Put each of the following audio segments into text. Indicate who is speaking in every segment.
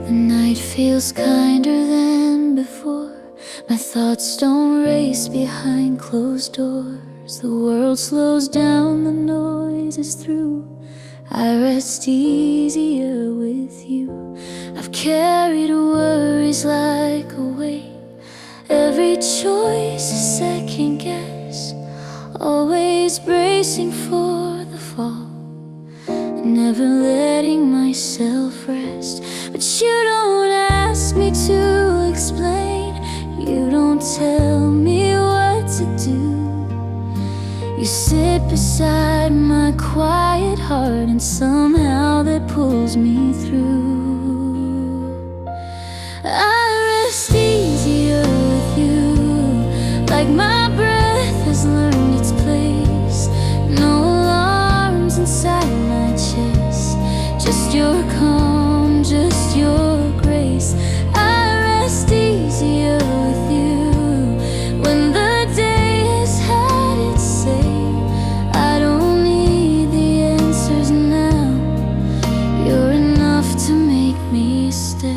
Speaker 1: The night feels kinder than before. My thoughts don't race behind closed doors. The world slows down, the noise is through. I rest easier with you. I've carried worries like a weight. Every choice a second guess, always bracing for the fall, never letting myself rest. But you don't ask me to explain, you don't tell me what to do. You sit beside my quiet heart, and somehow that pulls me through. I rest easier with you, like my breath has learned its place. No alarms inside my chest, just your calm, just your grace. I rest easier with you when the day has had its say. I don't need the answers now, you're enough to make me stay.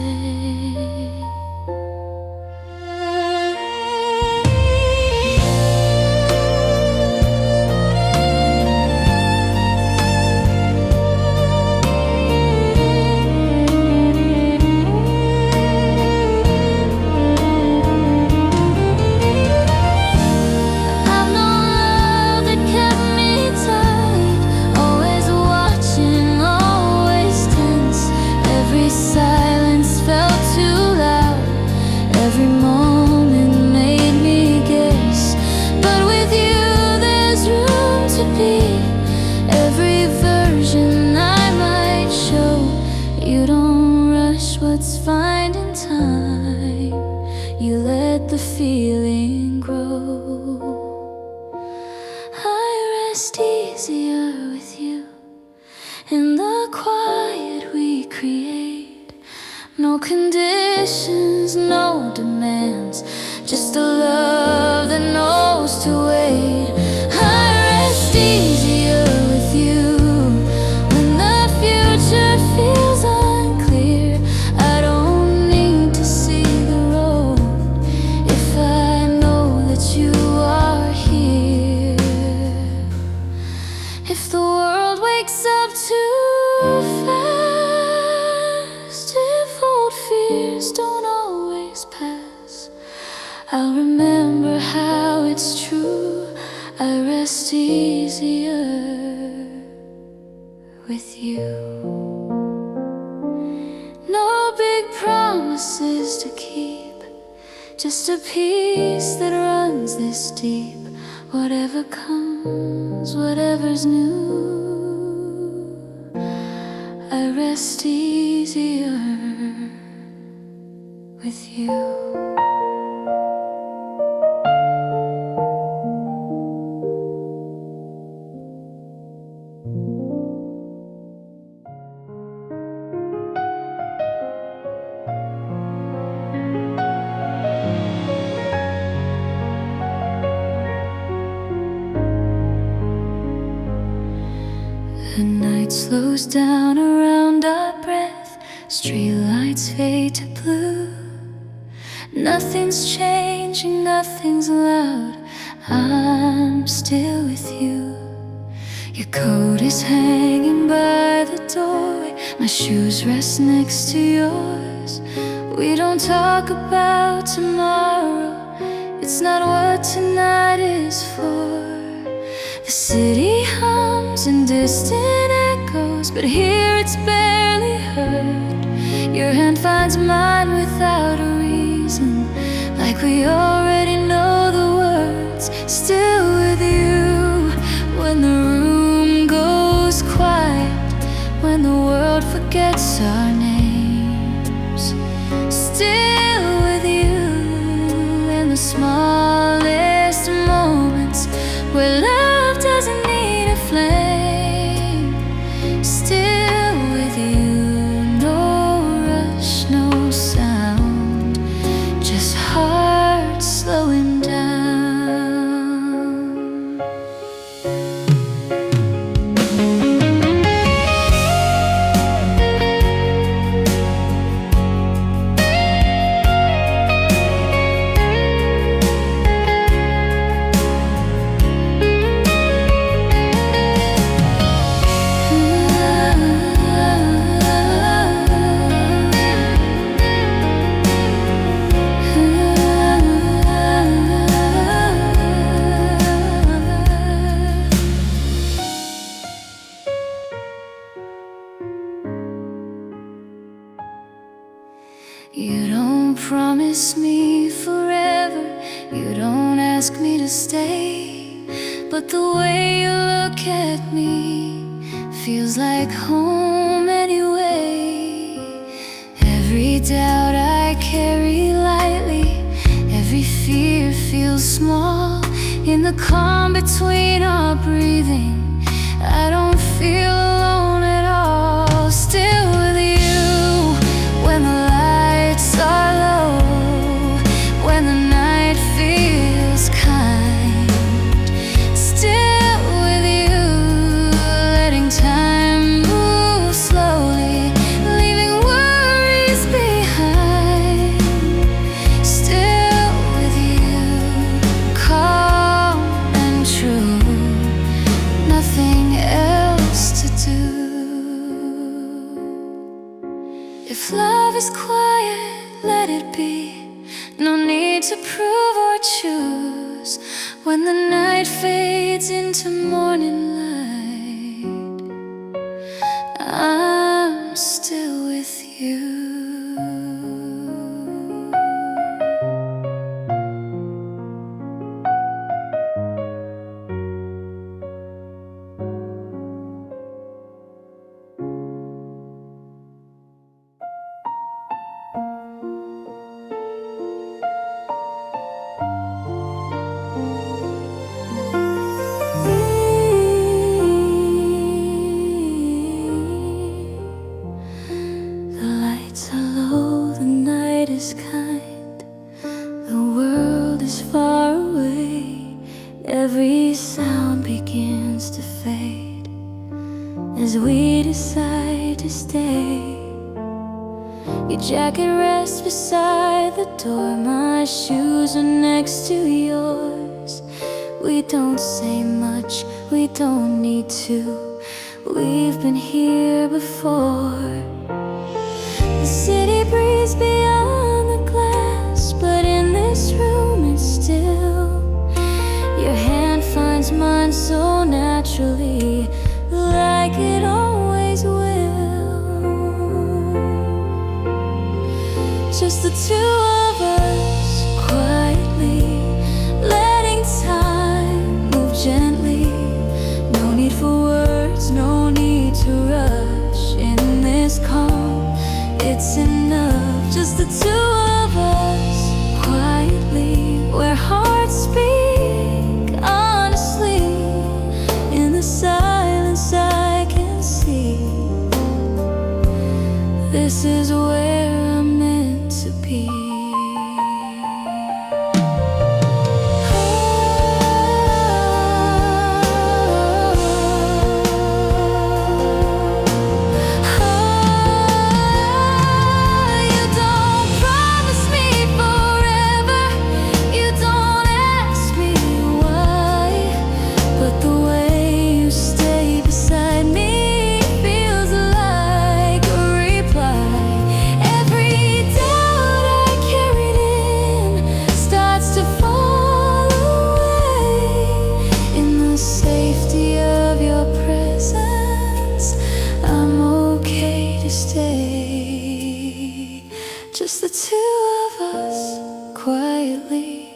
Speaker 1: Finding time, you let the feeling grow. I rest easier with you in the quiet we create. No conditions, no demands, just a love that knows to wait. I rest easier with you when the future feels unclear. I don't need to see the road if I know that you are here. If the world wakes up too fast, if old fears don't always pass, I'll remember how it's true. I rest easier with you. No big promises to keep, just a peace that runs this deep. Whatever comes, whatever's new, I rest easier with you. The night slows down around our breath, streetlights fade to blue. Nothing's changing, nothing's loud, I'm still with you. Your coat is hanging by the doorway, my shoes rest next to yours. We don't talk about tomorrow, it's not what tonight is for. The city hums in distant echoes, but here it's barely heard. Your hand finds mine without a reason, like we already know the words. Still with you when the room goes quiet, when the world forgets our names. Still with you in the smallest moments where love doesn't need a flame. Still with you, no rush, no sound, just hearts slowing down. You don't promise me forever, you don't ask me to stay, but the way you look at me feels like home anyway. Every doubt I carry lightly, every fear feels small. In the calm between our breathing, I don't feel alone at all. Still with you when the lights are low, when the night feels kind. Still with you, letting time move slowly, leaving worries behind. Still with you, calm and true, nothing else to do. If love is quiet, let it be. No need to prove or choose. When the night fades into morning light, I'm still with you. Is kind, the world is far away. Every sound begins to fade as we decide to stay. Your jacket rests beside the door, my shoes are next to yours. We don't say much, we don't need to. We've been here before. The city breeze beyond the glass, but in this room it's still. Your hand finds mine so naturally, like it always will. Just the two of us, quietly, letting time move gently. No need for words, no need to rush in this calm. It's enough, just the two of us, quietly, where hearts speak honestly. In the silence I can see, this is where I'm meant to be. Just the two of us, quietly,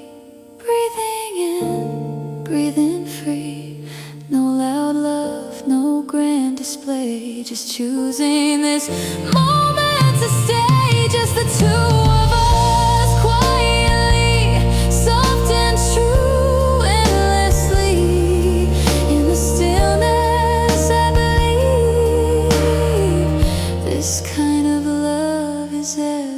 Speaker 1: breathing in, breathing free. No loud love, no grand display, just choosing this moment to stay. Just the two of us, quietly, soft and true, endlessly. In the stillness I believe, this kind of love is everything.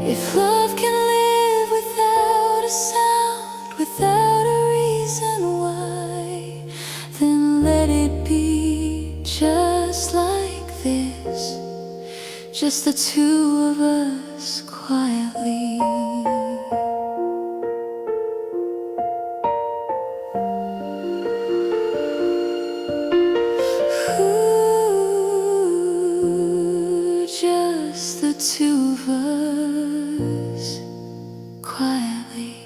Speaker 1: If love can live without a sound, without a reason why, then let it be just like this. Just the two of us, quietly. Just the two of us, quietly.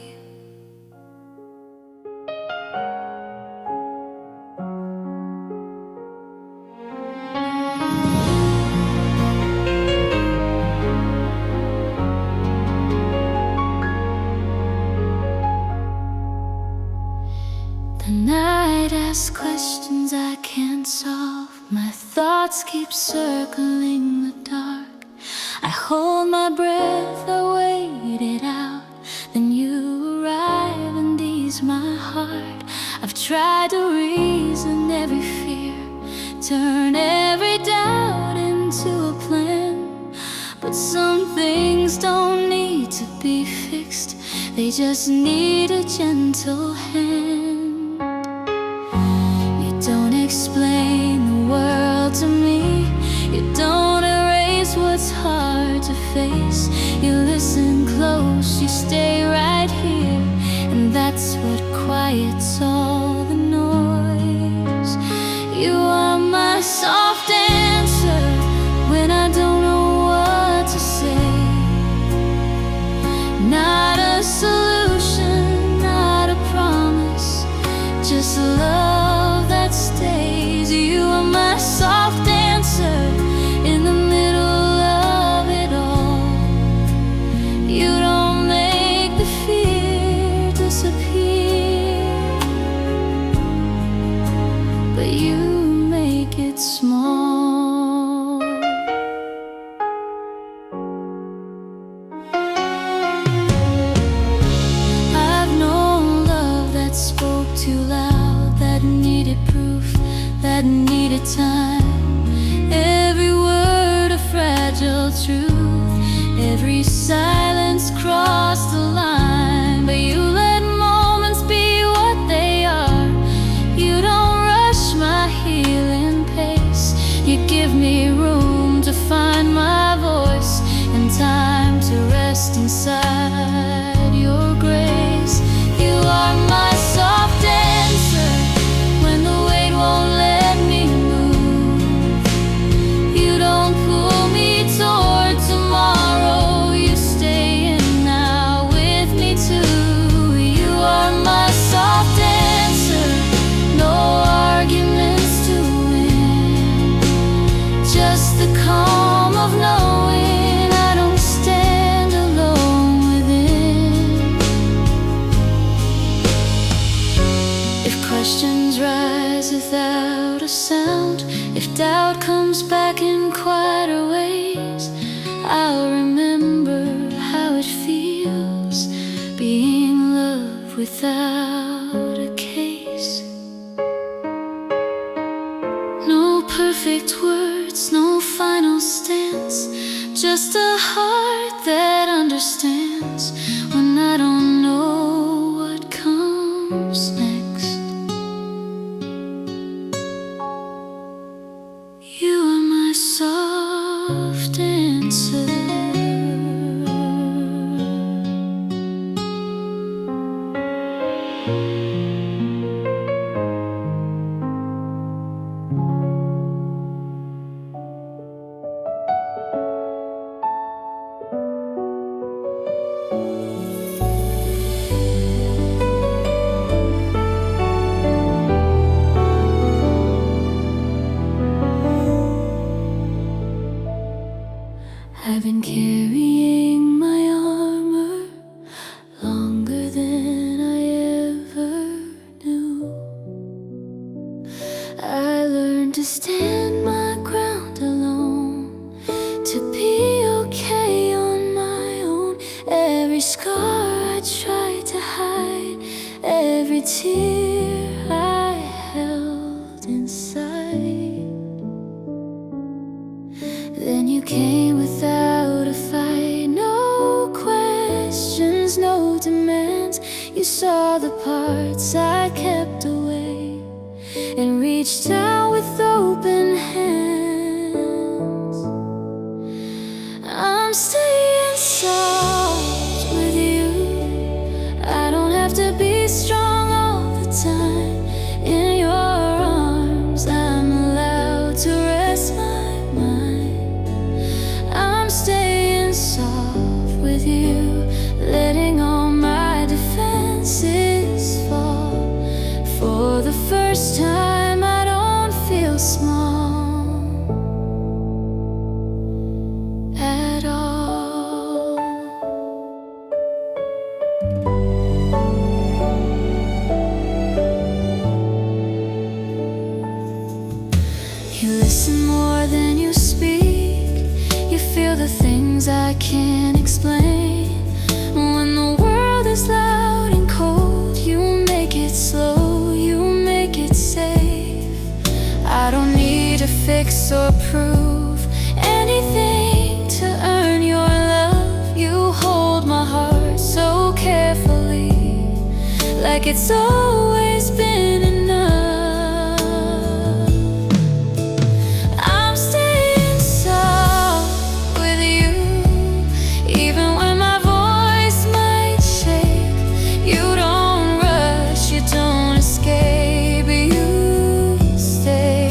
Speaker 1: circling the dark. I hold my breath, I wait it out. Then you arrive and ease my heart. I've tried to reason every fear, turn every doubt into a plan. But some things don't need to be fixed, they just need a gentle hand. You don't explain the world to me, you don't erase what's hard to face. You listen close, you stay right here, and that's what quiets all the noise. You are my soft answer when I don't know what to say. Not a solution, not a promise, just love that stays. You are my soft answer in the middle of it all. You don't make the fear disappear, but you make it small. I've known love that spoke too loud, that needed proof, that needed time. Every word a fragile truth, every silence crossed the line. But you let moments be what they are. You don't rush my healing pace, you give me room to find my voice and time to rest inside your grace. You are my soft answer when the weight won't let me move. You don't pull me toward tomorrow, you stay in now with me too. You are my soft answer, no arguments to win, just the calm of knowing I don't stand alone within. If questions rise without a sound, if doubt comes back in quieter ways, I'll remember how it feels being loved without a case. No perfect words, no final stance, just a heart that understands when I don't know what comes next. You are my soft answer. I've been carrying my armor longer than I ever knew. I learned to stand my ground alone, to be okay on my own. Every scar I tried to hide, every tear I held inside. Then you came without a fight, no questions, no demands. You saw the parts I kept away and reached out with open hands. I'm staying soft with you, I don't have to be strong all the time. In your arms I'm allowed to rest my mind. I'm staying soft with you, letting all my defenses fall. For the first time I don't fix or prove anything to earn your love. You hold my heart so carefully, like it's always been enough. I'm staying soft with you, even when my voice might shake. You don't rush, you don't escape, you stay.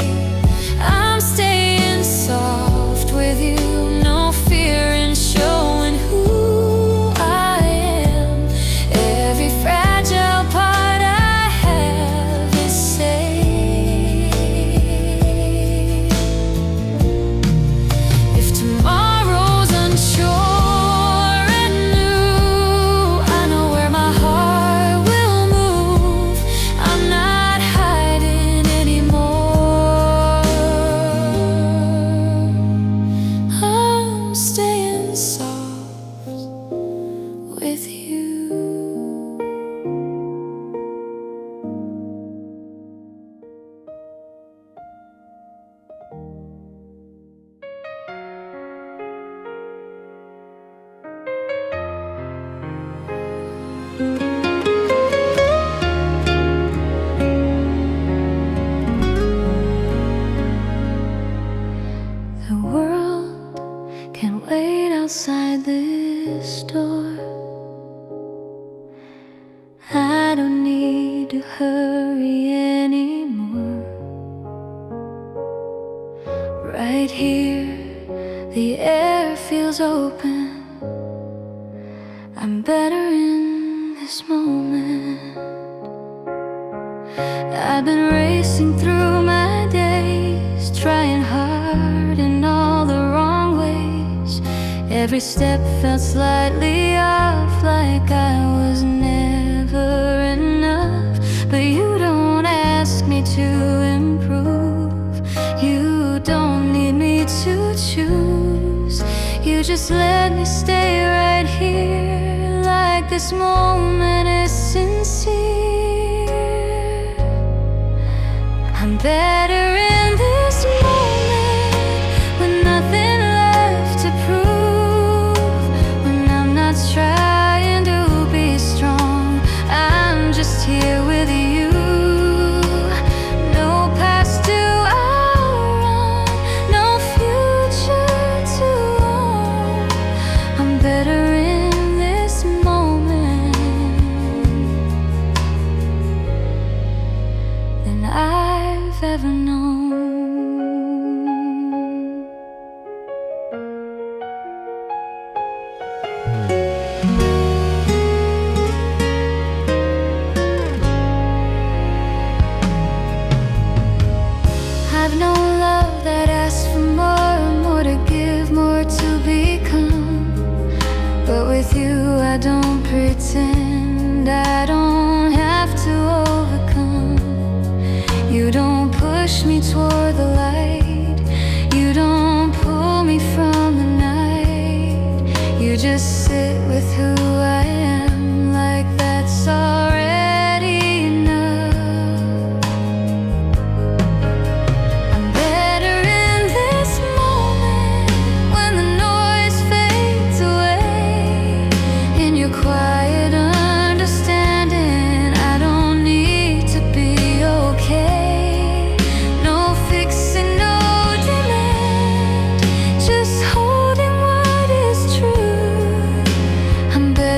Speaker 1: I'm staying soft with you, no fear in showing who I am. Every fragile part I have is safe. If tomorrow's unsure and new, I know where my heart will move. I'm not hiding anymore. I'm staying soft with you. The world can wait outside this door. I don't need to hurry anymore. Right here, the air feels open. I'm better in this moment. I've been racing through my days, trying hard in all the wrong ways. Every step felt slightly off, like I was never enough. But you don't ask me to improve, you don't need me to choose. You just let me stay right here, like this moment is sincere. I'm better in this moment, with nothing left to prove. When I'm not trying to be strong, I'm just here with you. No past to outrun, no future to own. I'm better in this moment than I've ever known. I've known love that asks for more to give, more to become. But with you I don't pretend, I don't have to overcome. You don't push me toward the light, you don't pull me from the night. You just sit with who I am, like that's already enough. I'm better in this moment, when the noise fades away. In your quiet understanding, I don't need to be okay. No fixing, no demand, just holding what is true. I'm better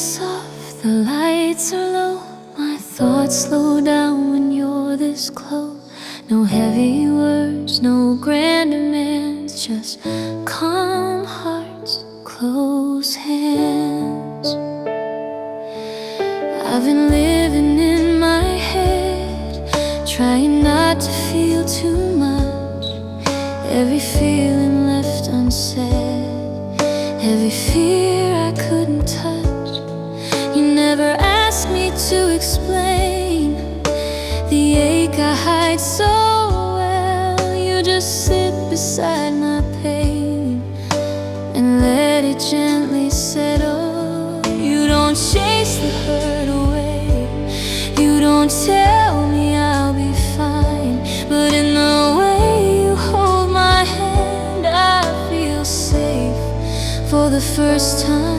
Speaker 1: face off, the lights are low. My thoughts slow down when you're this close. No heavy words, no grand demands, just calm hearts, close hands. I've been living in my head, trying not to feel too much. Every feeling left unsaid, every fear I couldn't touch. You never asked me to explain the ache I hide so well. You just sit beside my pain and let it gently settle. You don't chase the hurt away, you don't tell me I'll be fine, but in the way you hold my hand, I feel safe for the first time.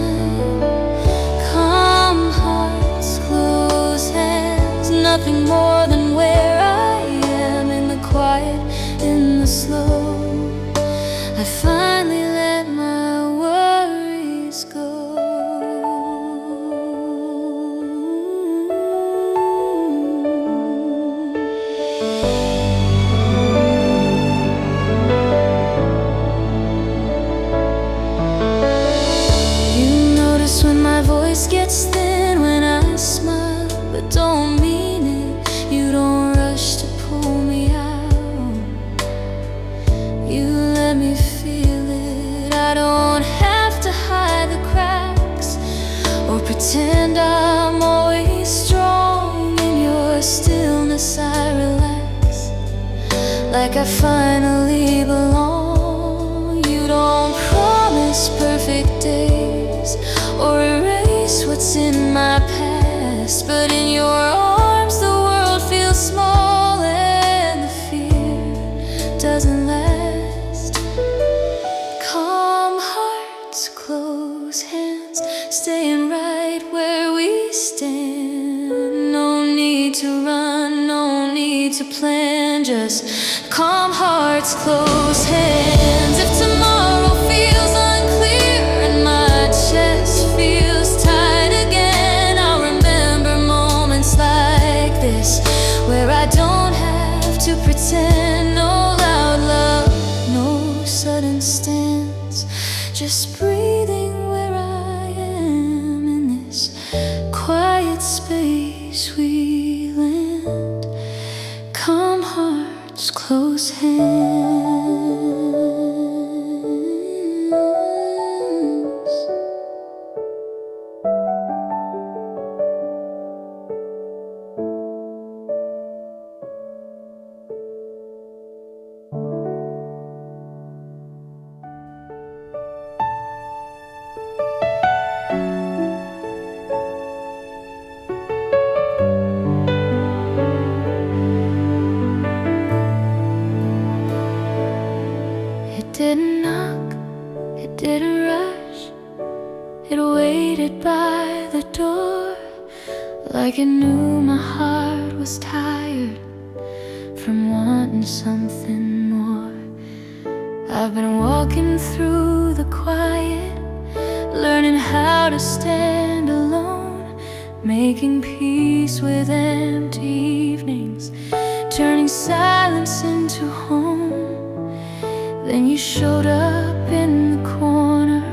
Speaker 1: Calm hearts, close hands, nothing more than where I am, in the quiet, in the slow. I finally let my worries go. You notice when my voice gets thin when I smile, but don't mean it. You don't rush to pull me out, you let me feel it. I don't have to hide the cracks or pretend I'm always strong. In your stillness I relax, like I finally belong. You don't promise perfect days or erase what's in my past, but in your arms the world feels small and the fear doesn't last. Calm hearts, close hands, staying right where we stand. No need to run, no need to plan, just calm hearts, close hands. If tomorrow feels unclear and my chest feels tight again, I'll remember moments like this, where I don't have to pretend. No loud love, no sudden stance, just breathing where I am in this quiet space we land. Calm hearts, close hands. It didn't knock, it didn't rush, it waited by the door, like it knew my heart was tired from wanting something more. I've been walking through the quiet, learning how to stand alone, making peace with empty evenings, turning silence into home. Then you showed up in the corner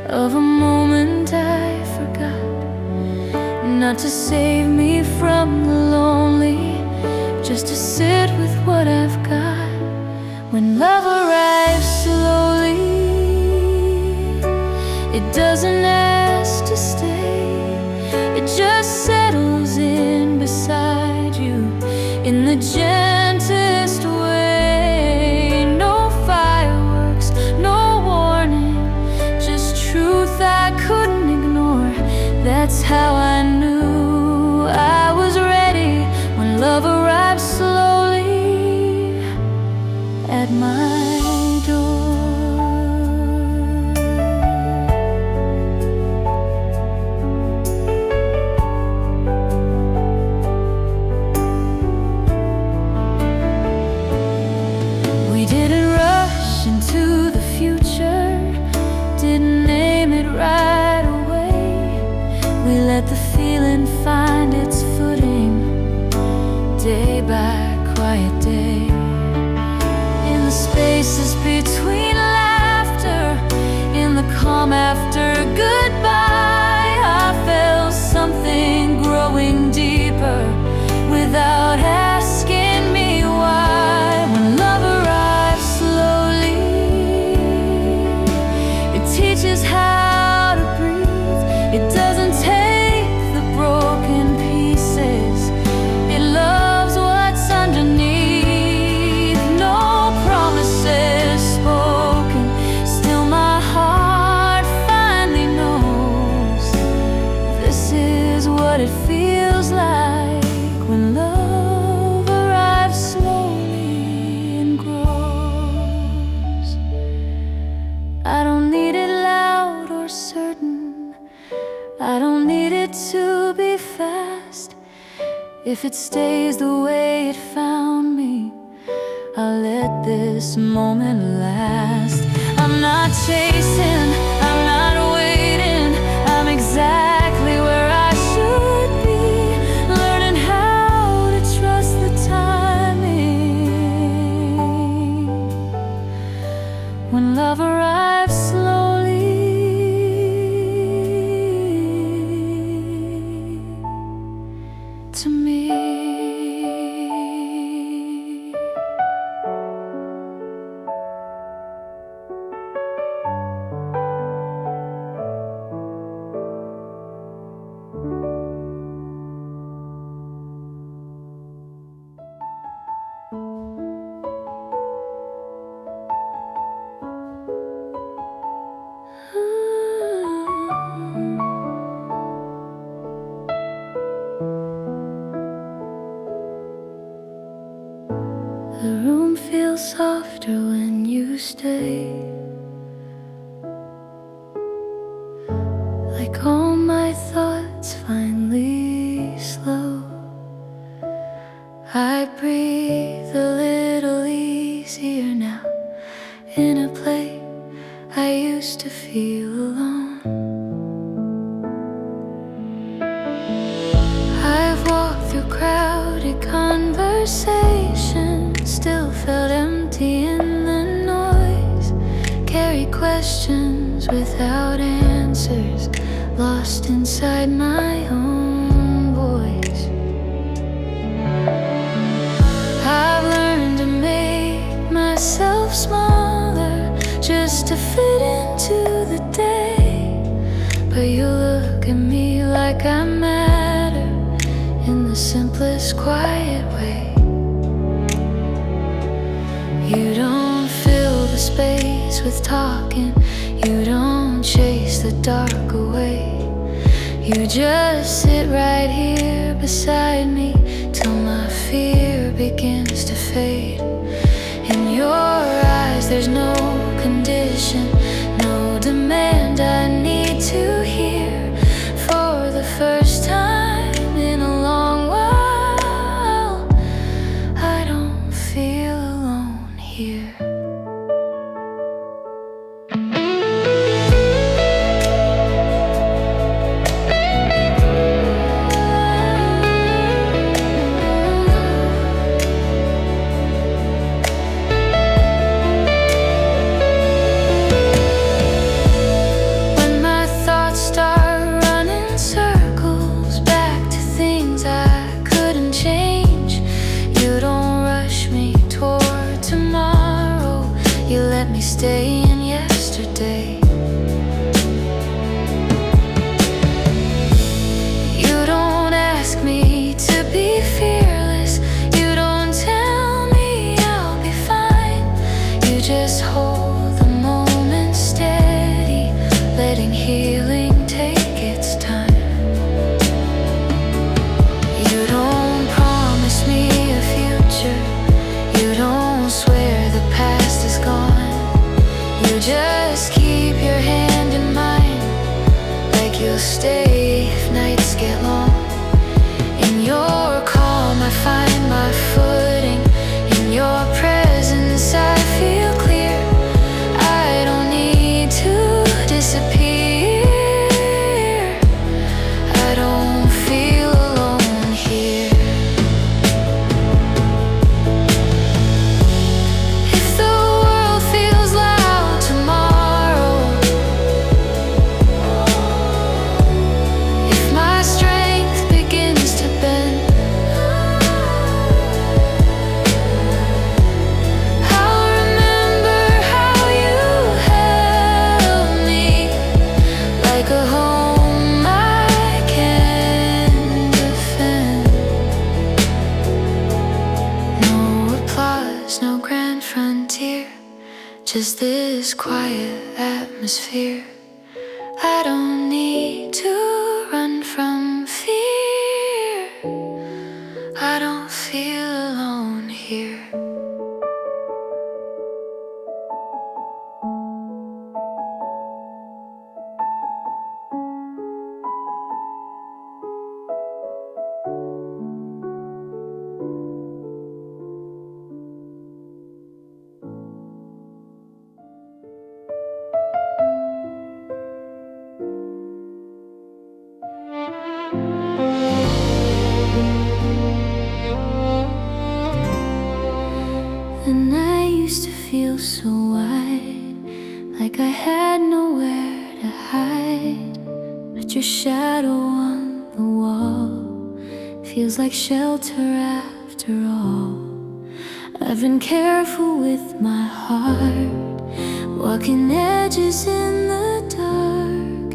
Speaker 1: of a moment I forgot, not to save me from the lonely, just to sit with what I've got. When love arrives slowly, it doesn't ask to stay, it just settles in beside you in the gentlest way. No fireworks, no warning, just truth I couldn't ignore. That's how I knew I was ready, when love arrived slowly at my door. We didn't rush into the future, didn't name it right away. quiet day. In the spaces between laughter, in the calm after goodbye, I felt something growing deeper without asking me why. When love arrives slowly, it teaches how to breathe. It doesn't take the broken pieces, it loves what's underneath. No promises spoken, still my heart finally knows this is what it feels like when love arrives slowly and grows. I don't need it loud or certain, I don't need it to be fast. If it stays the way it found me, I'll let this moment last. I'm not chasing, I'm not waiting, I'm exactly where I should be, learning how to trust the timing. When love arrives slowly to me. The room feels softer when you stay, like all my thoughts finally slow. I breathe a little easier now, in a place I used to feel alone. I've walked through crowded conversations, still felt empty in the noise. Carry questions without answers, lost inside my own voice. I've learned to make myself smaller, just to fit into the day. But you look at me like I matter, in the simplest, quiet way. You don't fill the space with talking, you don't chase the dark away. You just sit right here beside me till my fear begins to fade. In your eyes there's no condition, no demand I need to hear. For the first time in a long while, I don't feel alone here. Stay in yesterday. You don't ask me to be fearless, you don't tell me I'll be fine. You just hold the moment steady, letting healing take its time. You don't promise me a future, you don't swear the past is gone. You just this quiet atmosphere. I don't need to run from fear. I don't feel alone here. And I used to feel so wide, like I had nowhere to hide. But your shadow on the wall feels like shelter after all. I've been careful with my heart, walking edges in the dark.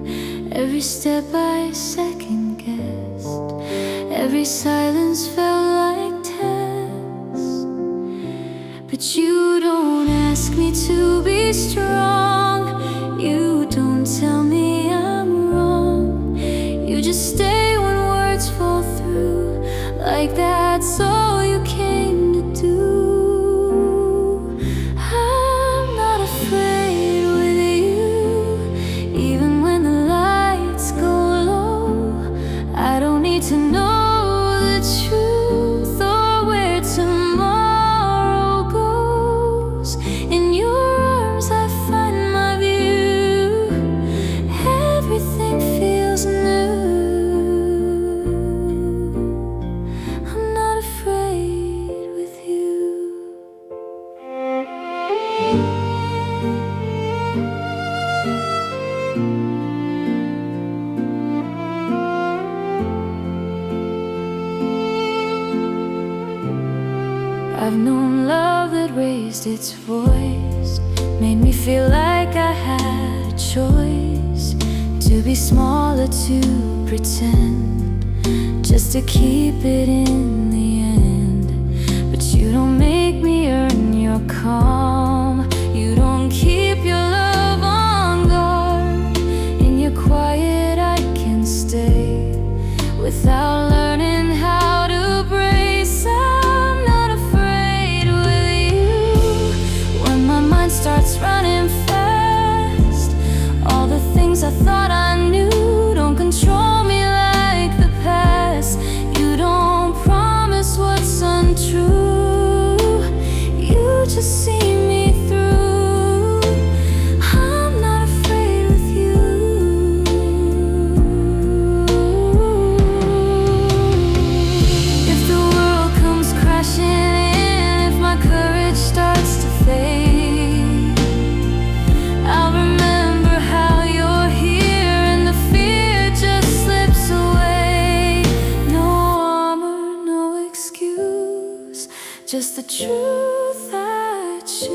Speaker 1: Every step I second guessed, every silence felt like test. But you don't ask me to be strong, you don't tell me I'm wrong. You just stay when words fall through, like that's all you came to do. I'm not afraid with you, even when the lights go low. I don't need to know the truth or where tomorrow goes. In your arms I find my view, everything feels new. I'm not afraid with you. I've known love that raised its voice, made me feel like I had a choice, to be smaller, to pretend, just to keep it in the end. But you don't make me earn your calm, you don't keep your love on guard. In your quiet I can stay, without learning how to brace. I'm not afraid with you. When my mind starts running fast, all the things I thought I knew don't control me like the past. You don't promise what's untrue, you just see me through. I'm not afraid with you. If the world comes crashing in, if my courage starts to fade, I'll remember how you're here and the fear just slips away. No armor, no excuse, just the truth I choose.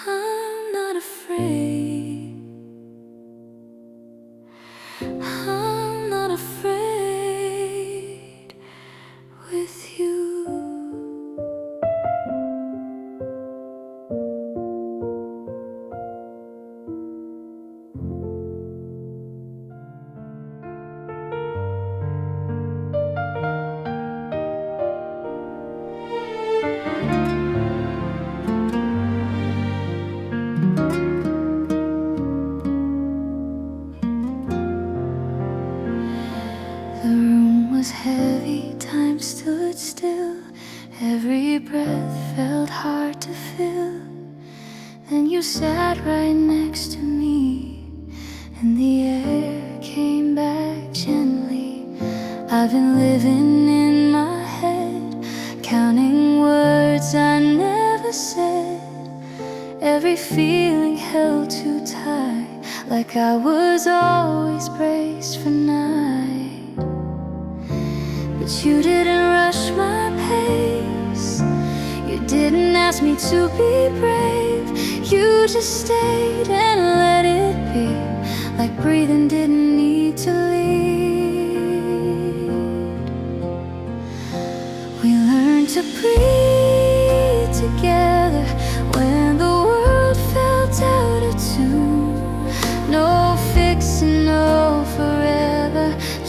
Speaker 1: I'm not afraid. I'm not afraid with you. The room was heavy, time stood still. Every breath felt hard to fill. Then you sat right next to me, and the air came back gently. I've been living in my head, counting words I never said. Every feeling held too tight, like I was always braced for night. But you didn't rush my pace, you didn't ask me to be brave. You just stayed and let it be, like breathing didn't need to lead. We learned to breathe together when the world felt out of tune. No fixing, no forever,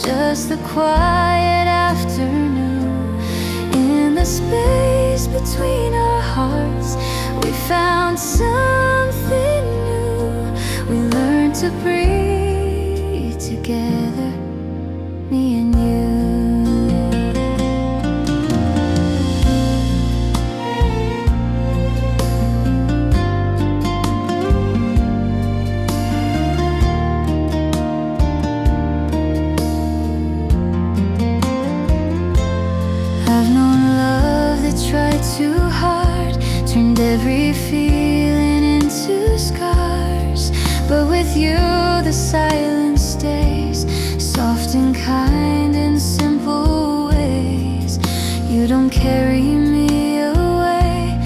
Speaker 1: just the quiet afternoon. In the space between our hearts, we found something new. We learned to breathe together, me and you. I've known love that tried too hard, turned every feeling into scars. But with you the silence stays, soft and kind in simple ways. You don't carry me away,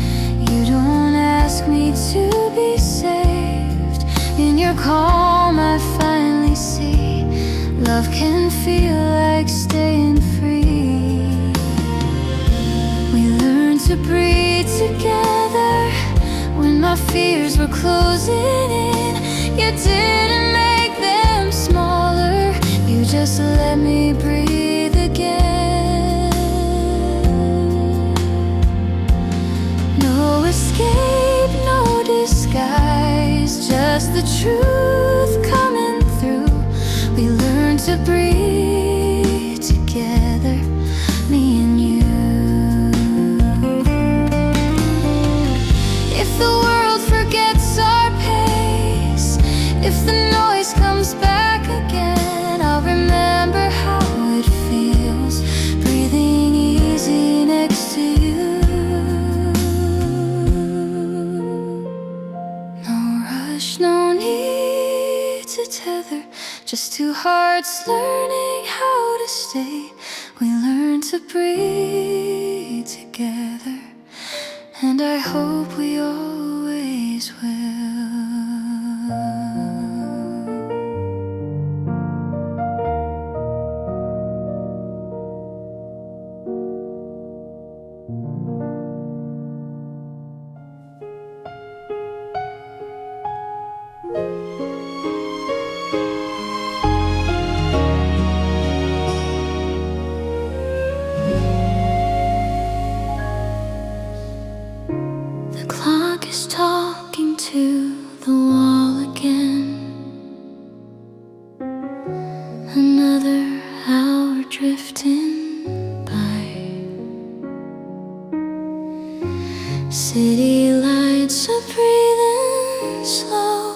Speaker 1: you don't ask me to be saved. In your calm I finally see love can feel like staying free. We learned to breathe together when my fears were closing in. You didn't make them smaller, you just let me breathe again. No escape, no disguise, just the truth coming through. We learned to breathe together, me and you. If the world forgets our pace, if the noise comes back again, I'll remember how it feels breathing easy next to you. No rush, no need to tether, just two hearts learning how to stay. We learn to breathe together, and I hope we always will. The clock is talking to the wall again. Another hour drifting by. City lights are breathing slow,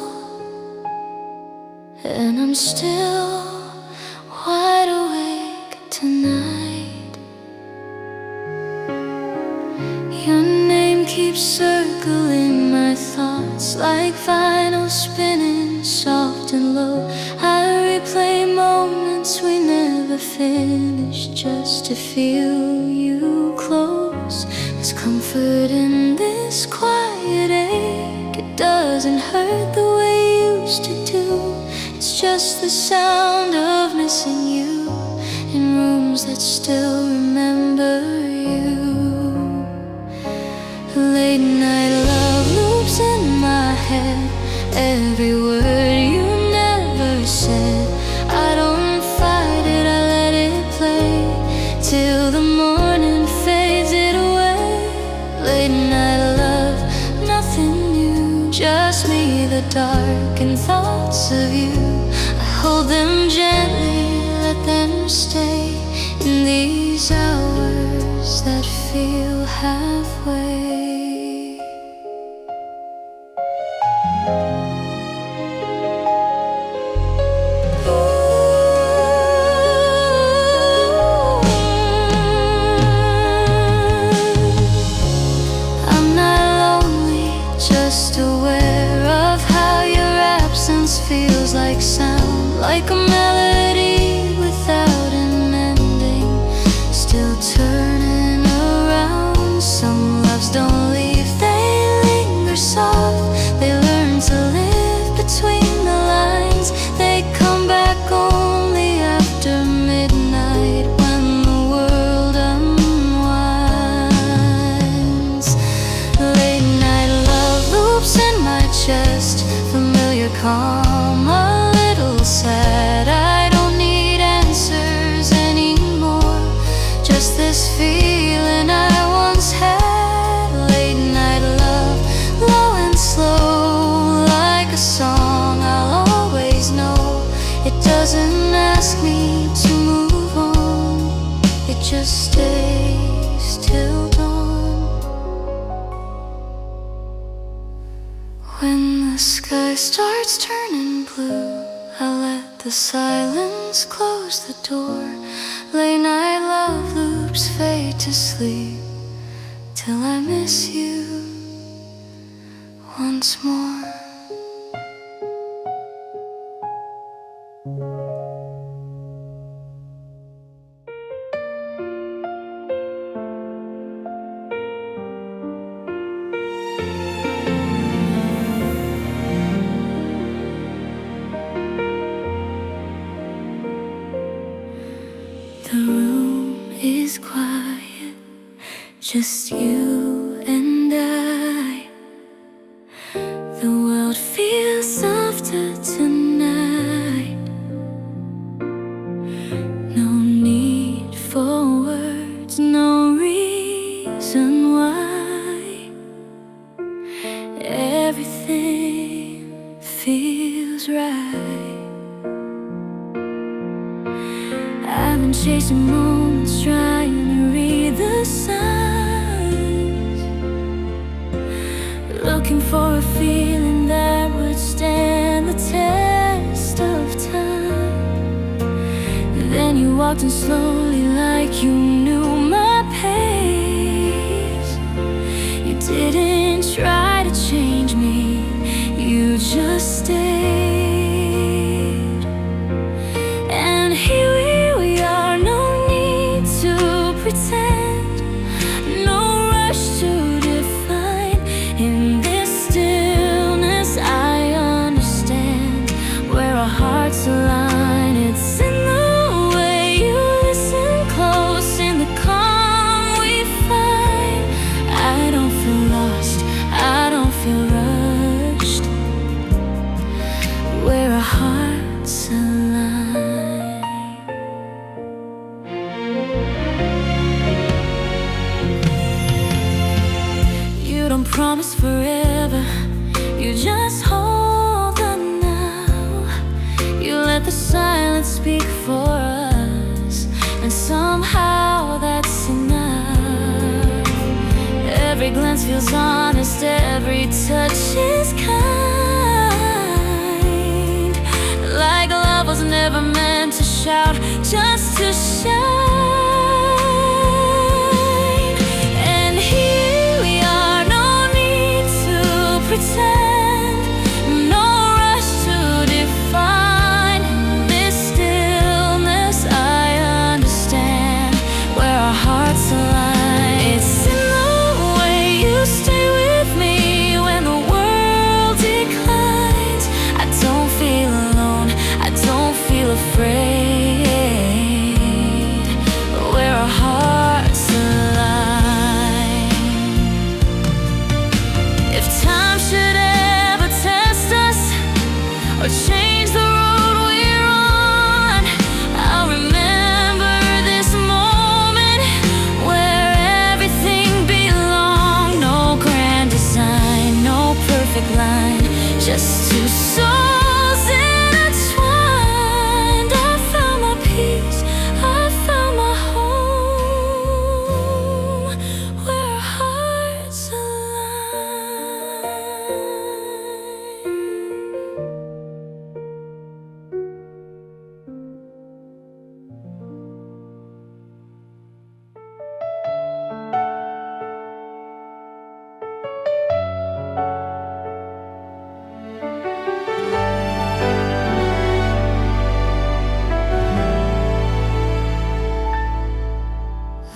Speaker 1: and I'm still wide awake tonight. Your name keeps circling my thoughts like vinyl spinning soft and low. I replay moments we never finished just to feel you close. There's comfort in this quiet ache. It doesn't hurt the way it used to do. It's just the sound of missing you in rooms that still remember you. Late night love loops in my head, every word you never said. I don't fight it, I let it play till the morning fades it away. Late night love, nothing new, just me, the dark and thoughts of you. I hold them gently, let them stay in these hours that feel halfway. I'm not lonely, just aware of how your absence feels like sound, like a melody without an just this feeling I once had. Late night love, low and slow, like a song I'll always know. It doesn't ask me to move on, it just stays till dawn. When the sky starts turning blue, I'll let the silence close the door. Late night love loops fade to sleep till I miss you once more. The room is quiet, just you and I. The world feels softer tonight. No need for words, no reason why. Everything feels right. I've been chasing moments, trying to read the signs, looking for a feeling that would stand the test of time. Then you walked in slowly like you knew my pace. You didn't try to change me, you just stayed. And here we are, no need to pretend, no rush to define. In this stillness I understand where our hearts align. It's in the way you listen close, in the calm we find. I don't feel lost, I don't feel rushed, where our hearts align. You don't promise forever, you just hold on now. You let the silence speak for us, and somehow that's enough. Every glance feels honest, every touch is kind, like love was never meant to shout, just to shine. And here we are, no need to pretend, no rush to define. In this stillness I understand where our hearts align. It's in the way you stay with me when the world declines. I don't feel alone, I don't feel afraid, where our hearts align. If time should ever test us or change the road we're on, I'll remember this moment where everything belonged. No grand design, no perfect line, just two souls intertwined. I found my peace, I found my home, where our hearts align.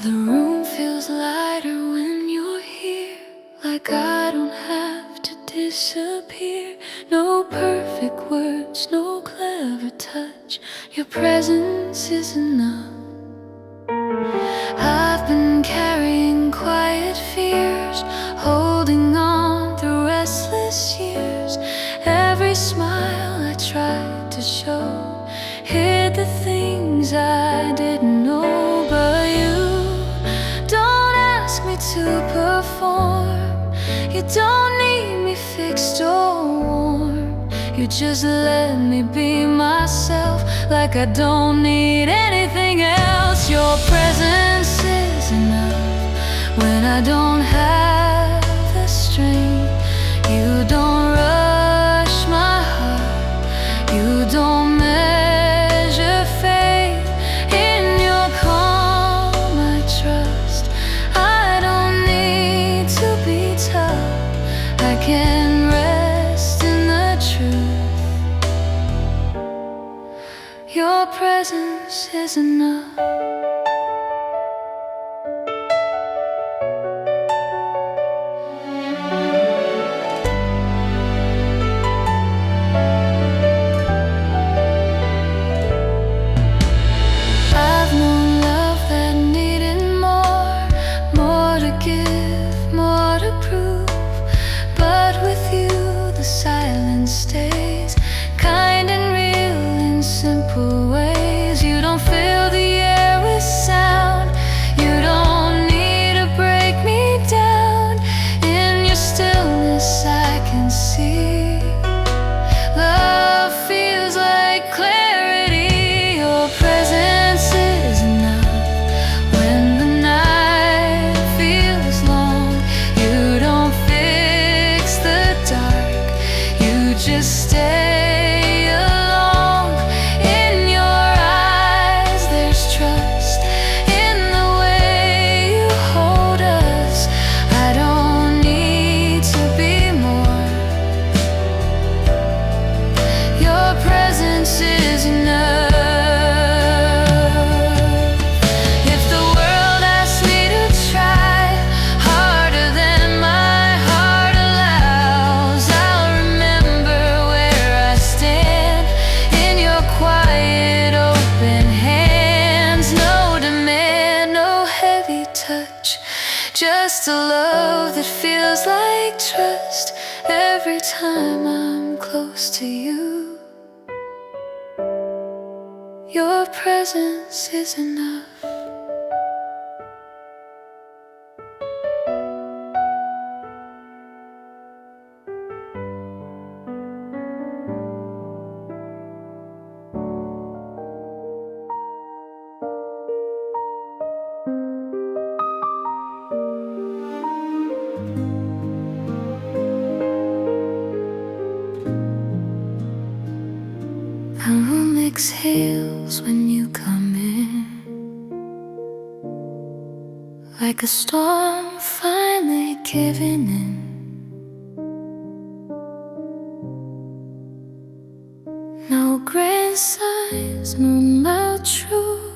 Speaker 1: The room feels lighter when you're here, like I don't have to disappear. No perfect words, no clever touch, your presence is enough. I've been carrying quiet fears, holding on through restless years. Every smile I tried to show hid the things I didn't know. But you to perform. You don't need me fixed or warm. You just let me be myself, like I don't need anything else. Your presence is enough when I don't have the strength. You don't rush my heart, you don't measure faith. In your calm I trust. I don't need to be tough, I can rest in the truth. Your presence is enough. Stays kind and real in simple ways. You don't fill the air with sound. You don't need to break me down. In your stillness I can see love feels like clarity. Your presence is enough when the night feels long. You don't fix the dark, just stay along. In your eyes there's trust, in the way you hold us. I don't need to be more. Your presence is enough. If the world asks me to try harder than my heart allows, I'll remember quiet, open hands. No demand, no heavy touch, just a love that feels like trust. Every time I'm close to you, your presence is enough. The room exhales when you come in, like a storm finally giving in. No grand signs, no loud truth,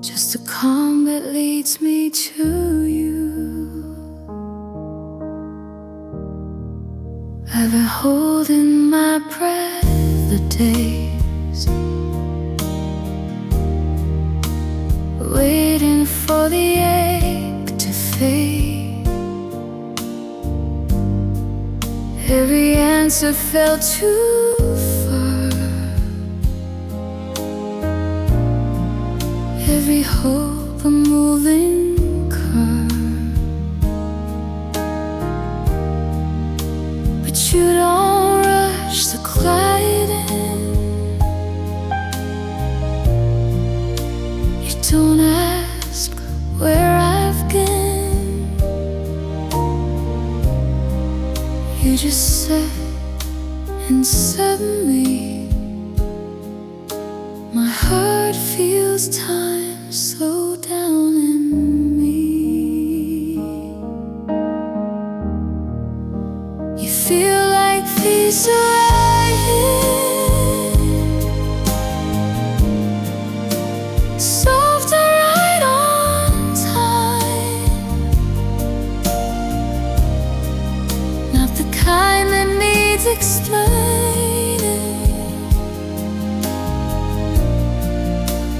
Speaker 1: just a calm that leads me to you. I've been holding my breath the days, waiting for the ache to fade. Every answer fell too far, every hope a moving car. But you don't rush the gliding, you don't ask where I've been. You just said, and suddenly my heart feels time slow down in me. You feel like these are soft and right on time, not the kind that needs explaining,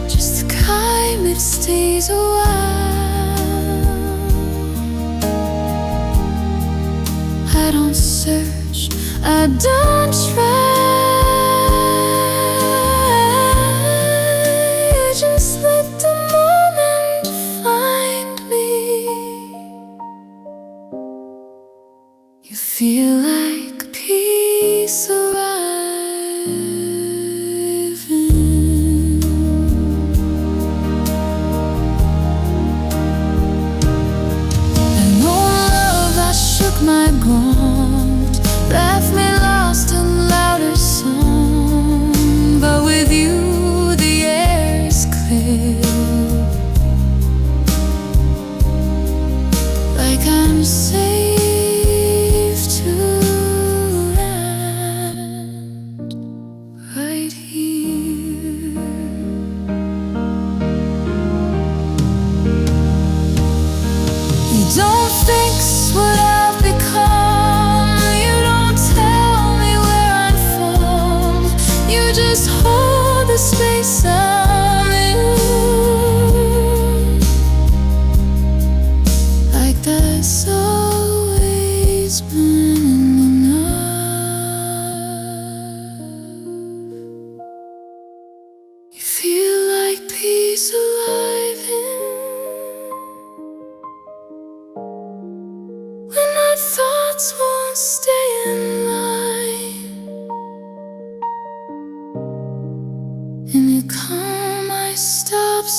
Speaker 1: just the kind that stays a while. I don't search, I don't try, you just let the moment find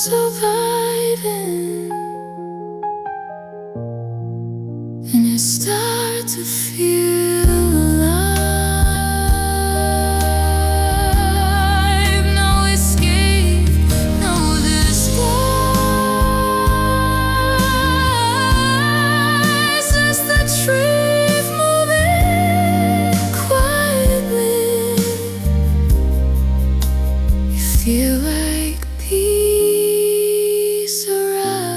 Speaker 1: surviving, and you start to feel alive. No escape, no disguise. As the tree moving quietly, you feel like peace arriving.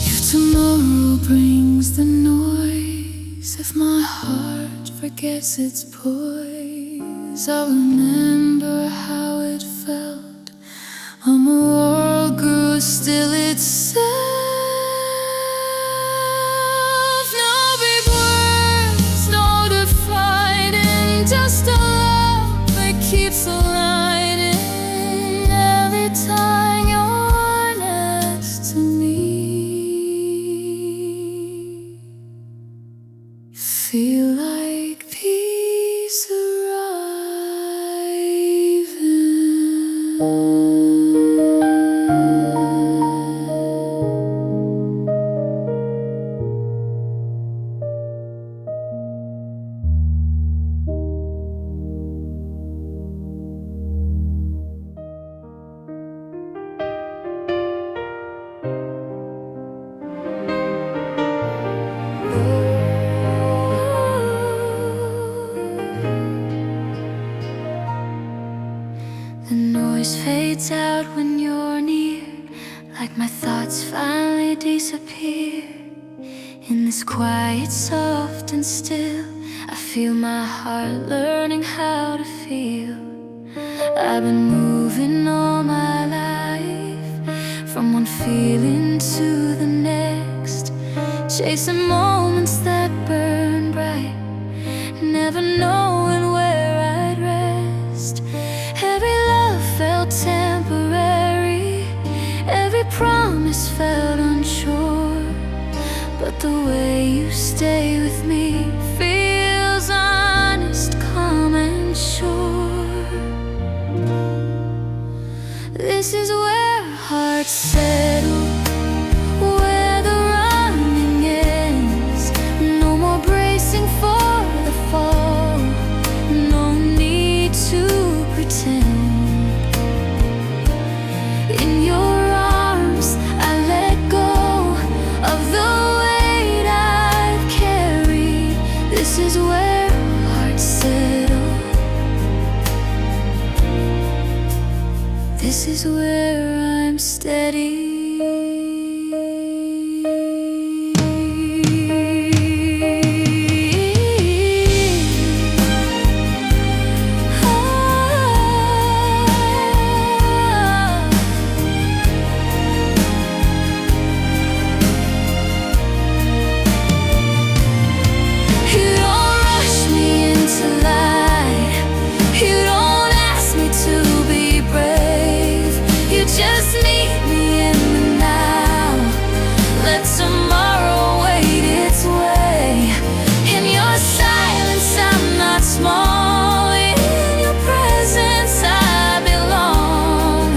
Speaker 1: If tomorrow brings the noise, if my heart forgets its poise, I'll remember how it felt when the world grew still itself. Just a love that keeps lighting every time you're next to me. You feel like peace arriving. The noise fades out when you're near, like my thoughts finally disappear. In this quiet, soft and still, I feel my heart learning how to feel. I've been moving all my life, from one feeling to the next, chasing moments that burn bright, never knowing where I'd rest. Every love felt temporary, every promise felt unsure, but the way you stay with me feels honest, calm and sure. This is where hearts settle, where the running ends. No more bracing for the fall, no need to pretend. In your arms I let go of the weight I've carried. This is where hearts settle. This is where I'm steady. Just meet me in the now. Let tomorrow wait its way. In your silence I'm not small, in your presence I belong.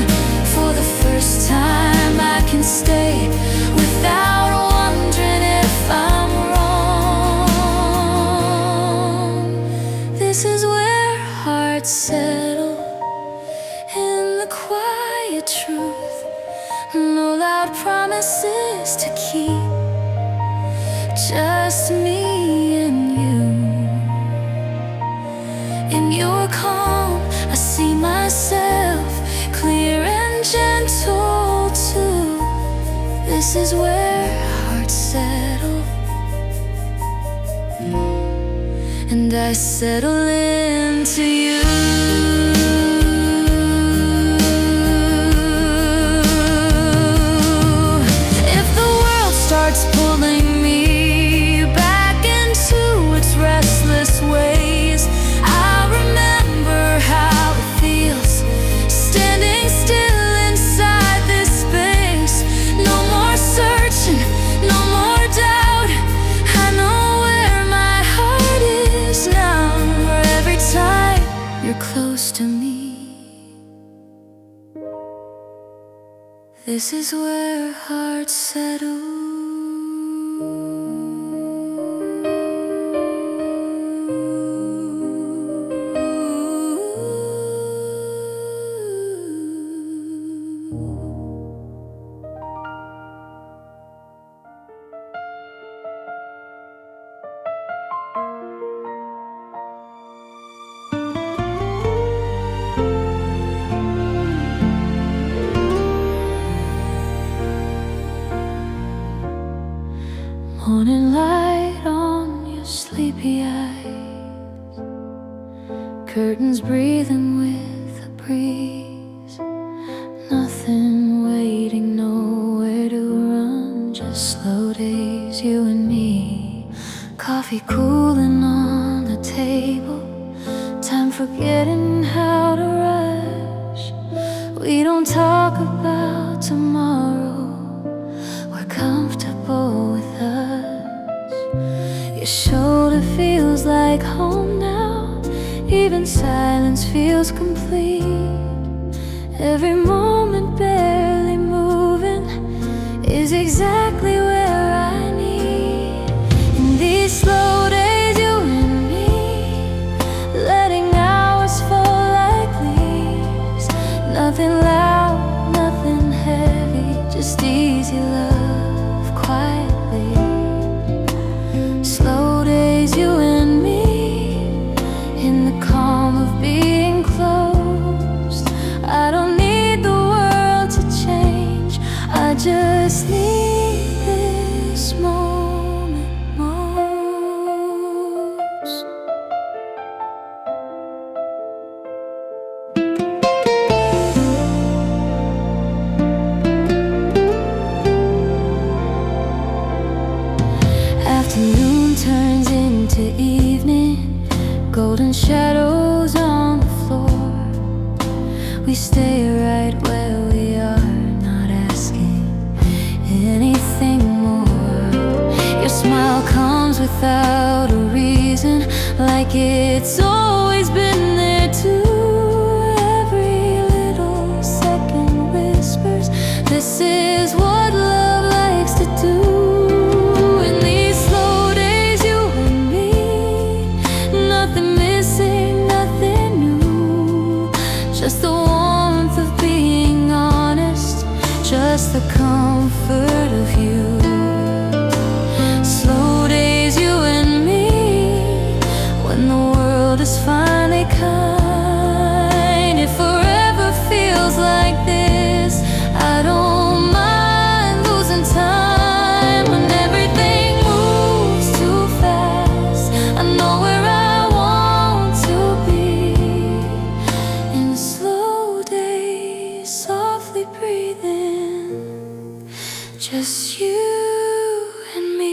Speaker 1: For the first time I can stay without wondering if I'm wrong. This is where hearts settle, in the quiet truth, no loud promises to keep, just me and you. In your calm I see myself clear and gentle too. This is where hearts settle, and I settle into you. Starts pulling me back into its restless ways, I remember how it feels standing still inside this space. No more searching, no more doubt, I know where my heart is you're close to me. This is where hearts settle. Morning light on your sleepy eyes, curtains breathing with a breeze. Nothing waiting, nowhere to run, just slow days, you and me. Coffee cooling on the table, time forgetting how to rush. We don't talk about tomorrow, we're comfortable with us. Your shoulder feels like home now, even silence feels complete. Every moment barely moving is exactly where I need. In these slow days, you and me, letting hours fall like leaves. Nothing loud, nothing heavy, just easy love quietly. Slow days, you and me, in the calm of being close. I don't need the world to change, I just need this moment most. Afternoon turns into evening, golden shadows on the floor. We stay right where we are, not asking anything more. Your smile comes without a reason, like it's always been there too. Every little second whispers, this is what love likes to do. Just the warmth of being honest, just the comfort of you. Slow days, you and me, when the world is finally kind. It forever feels like this, I don't mind losing time. When everything moves too fast, I know where I want to be. In slow days, softly breathing, just you and me.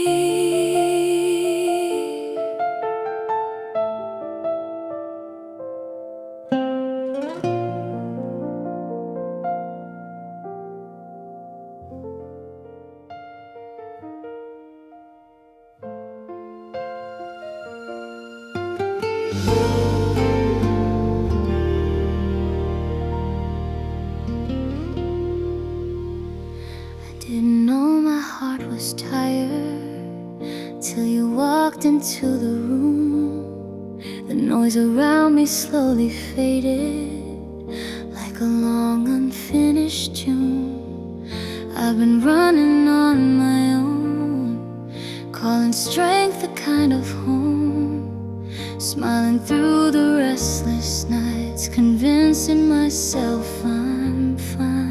Speaker 1: Didn't know my heart was tired till you walked into the room. The noise around me slowly faded, like a long unfinished tune. I've been running on my own, calling strength a kind of home. Smiling through the restless nights, convincing myself I'm fine.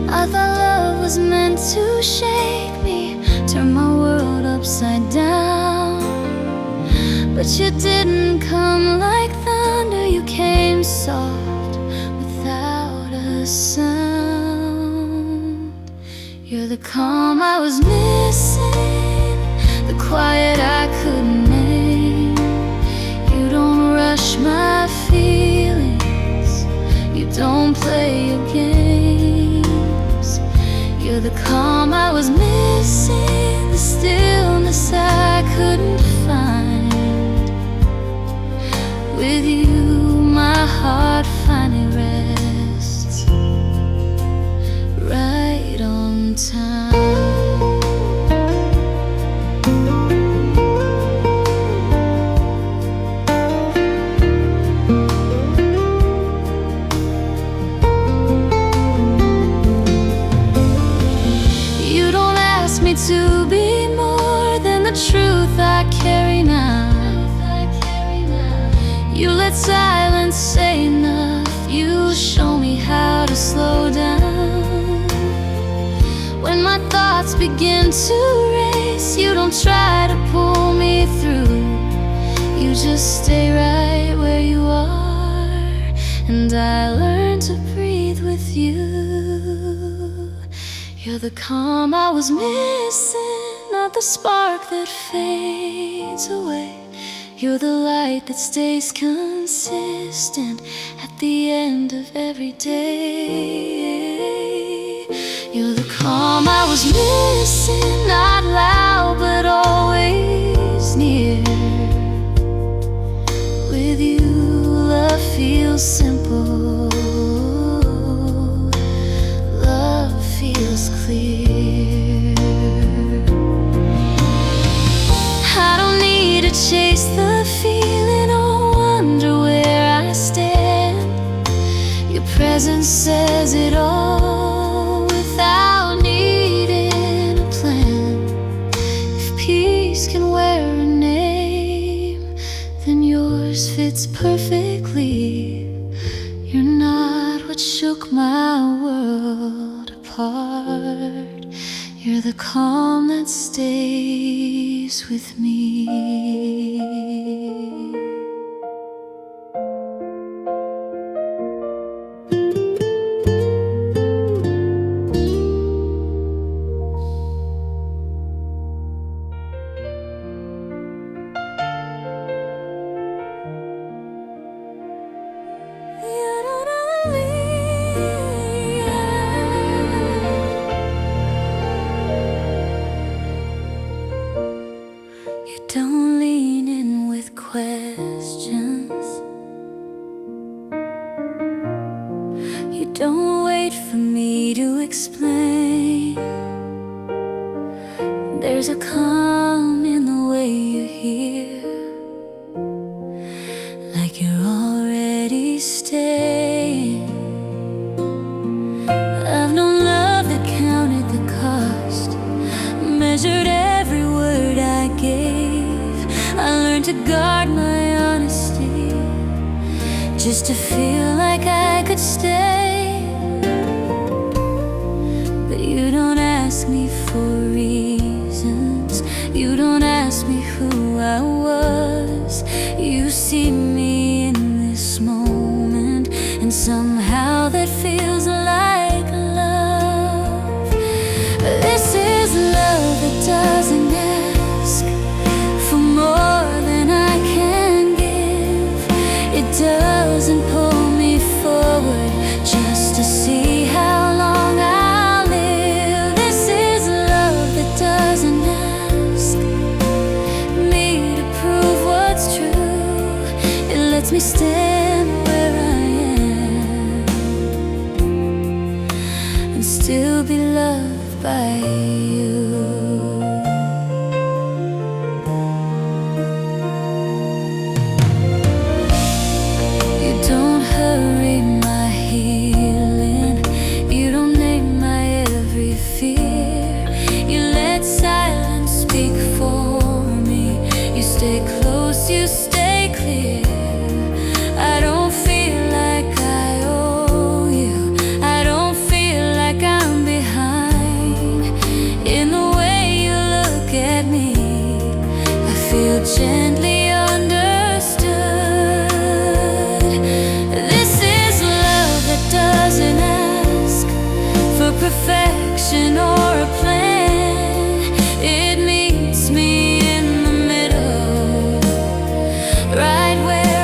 Speaker 1: I thought love was meant to shake me, turn my world upside down. But you didn't come like thunder, you came soft without a sound. You're the calm I was missing, the quiet I couldn't name. You don't rush my feelings, you don't play your games. You're the calm I was missing, the stillness I couldn't find. let silence say enough. You show me how to slow down. When my thoughts begin to race, you don't try to pull me through. You just stay right where you are, and I learn to breathe with you. You're the calm I was missing, not the spark that fades away. You're the light that stays consistent at the end of every day. You're the calm I was missing, not loud but always near. With you, love feels simple, love feels clear. I don't need to chase the feeling or wonder where I stand. Your presence says it all without needing a plan. If peace can wear a name, then yours fits perfectly. You're not what shook my world apart. You're the calm that stays with me. You don't lean in with questions. You don't wait for me to explain. There's a calm in the way you're here, like you're already staying. I've known love that counted the cost, measured every word I gave. I learned to guard my honesty, just to feel like I could stay. But you don't ask me for reasons, you don't ask me who I was. You see me in this moment, and somehow that feels like love. This is love that doesn't ask for more than I can give. It doesn't pull me forward just to see how long I'll live. This is love that doesn't ask me to prove what's true. It lets me stand where I am and still be loved by you. You stay clear. I don't feel like I owe you. I don't feel like I'm behind. In the way you look at me, I feel gently understood. This is love that doesn't ask for perfection or a plan. It meets me in the middle, right where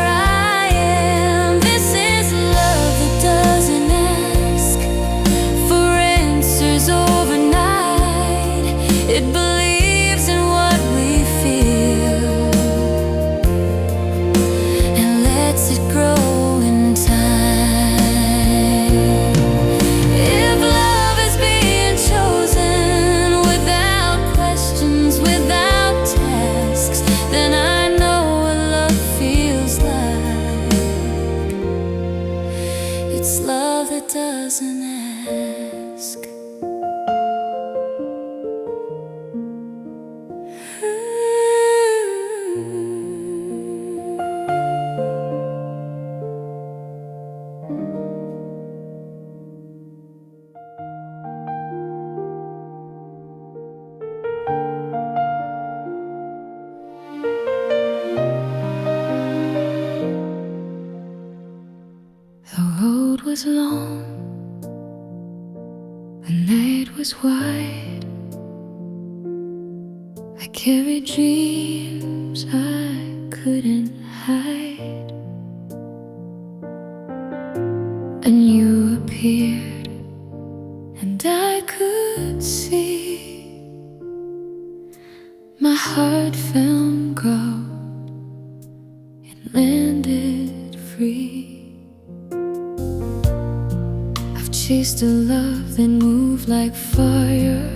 Speaker 1: was long, the night was wide. I carried dreams I couldn't hide, and you appeared, and I could see my heart found ground and landed free. I've chased a love that moved like fire,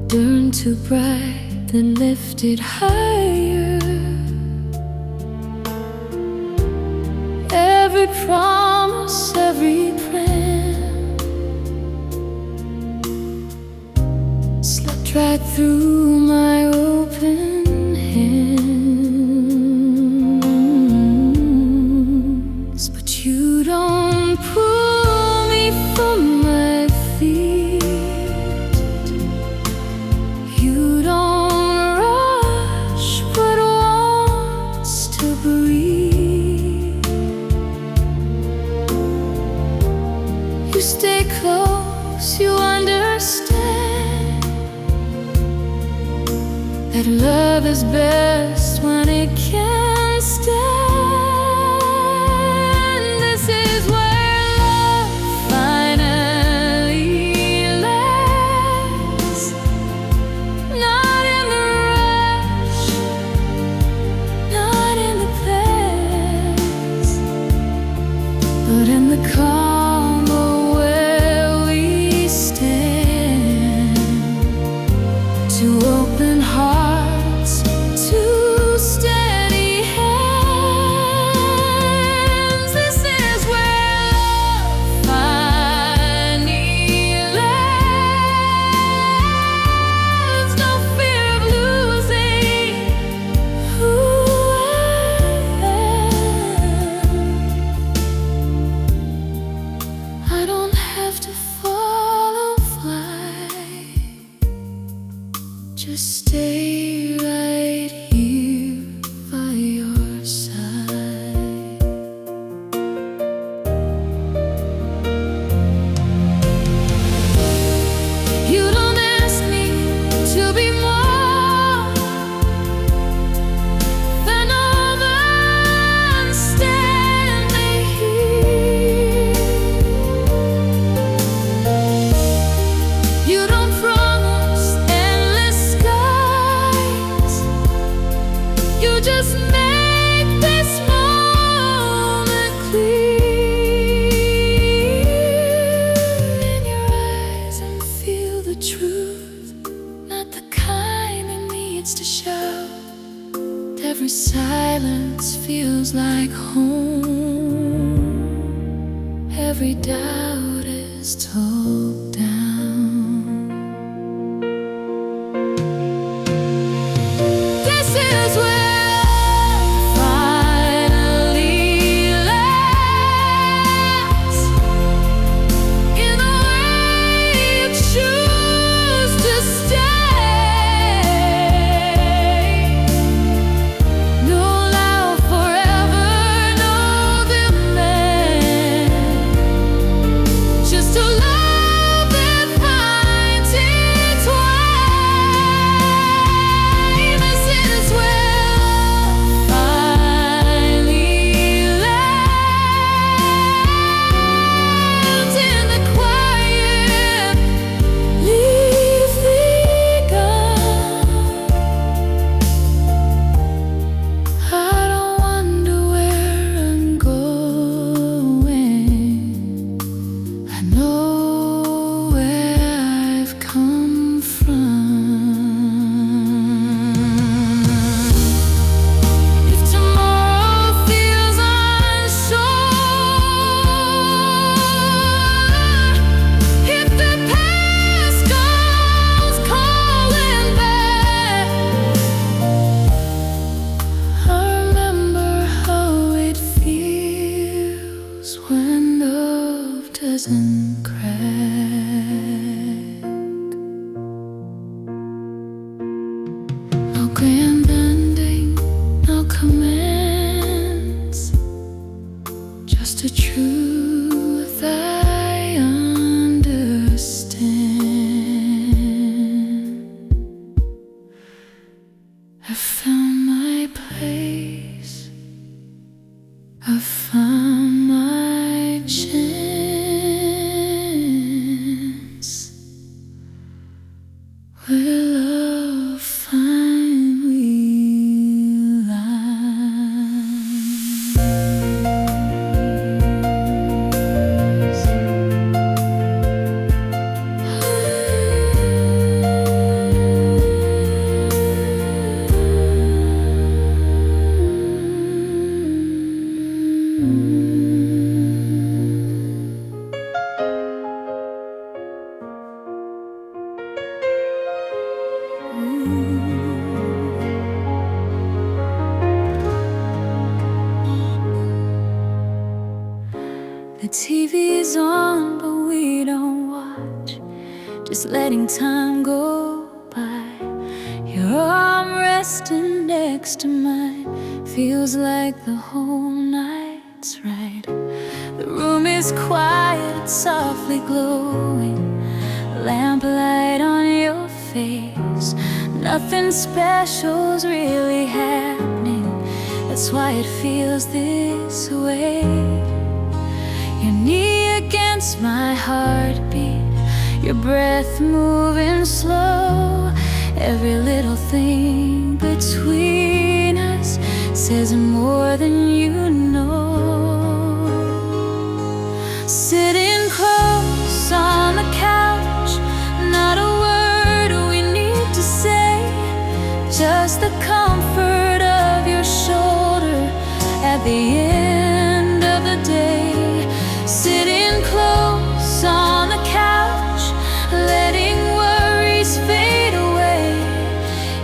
Speaker 1: burned too bright, then lifted higher. Every promise, every prayer slipped right through my open hands. But you don't pull me from my feet, you don't rush but wants to breathe. You stay close, you understand that love is best when it can stand. This is where love finally lands, not in the rush, not in the past, but in the calm of where we stand. Two open hearts, two steady hands. This is where love finally lands. No fear of losing who I am. I don't have to follow, fly, just stay right here by your side. You don't ask me to be more than all than standing here. You don't promise endless skies, you just make this moment clear. In your eyes and feel the truth, not the kind that needs to shout. Every silence feels like home, every doubt is told down. This is where love finally lands, in the way you choose to stay. No love forever, no demand, just a love that finds its way. This is where love finally lands, in the quiet, leave thee gone. I don't wonder where I'm going, I know where I've come from. If tomorrow feels unsure, if the past comes calling back, I remember how it feels when love doesn't crack. No grand ending, no commands, I found my place, I found my chance, where love finally lies. The TV's on, but we don't watch, just letting time go by. Your arm resting next to mine feels like the whole night's right. The room is quiet, softly glowing, lamplight on your face. Nothing special's really happening, that's why it feels this way. Your knee against my heartbeat, your breath moving slow. Every little thing between us says more than you know. Sitting close on the couch, not a word we need to say, just the comfort of your shoulder at the end of the day. Sitting close on the couch, letting worries fade away.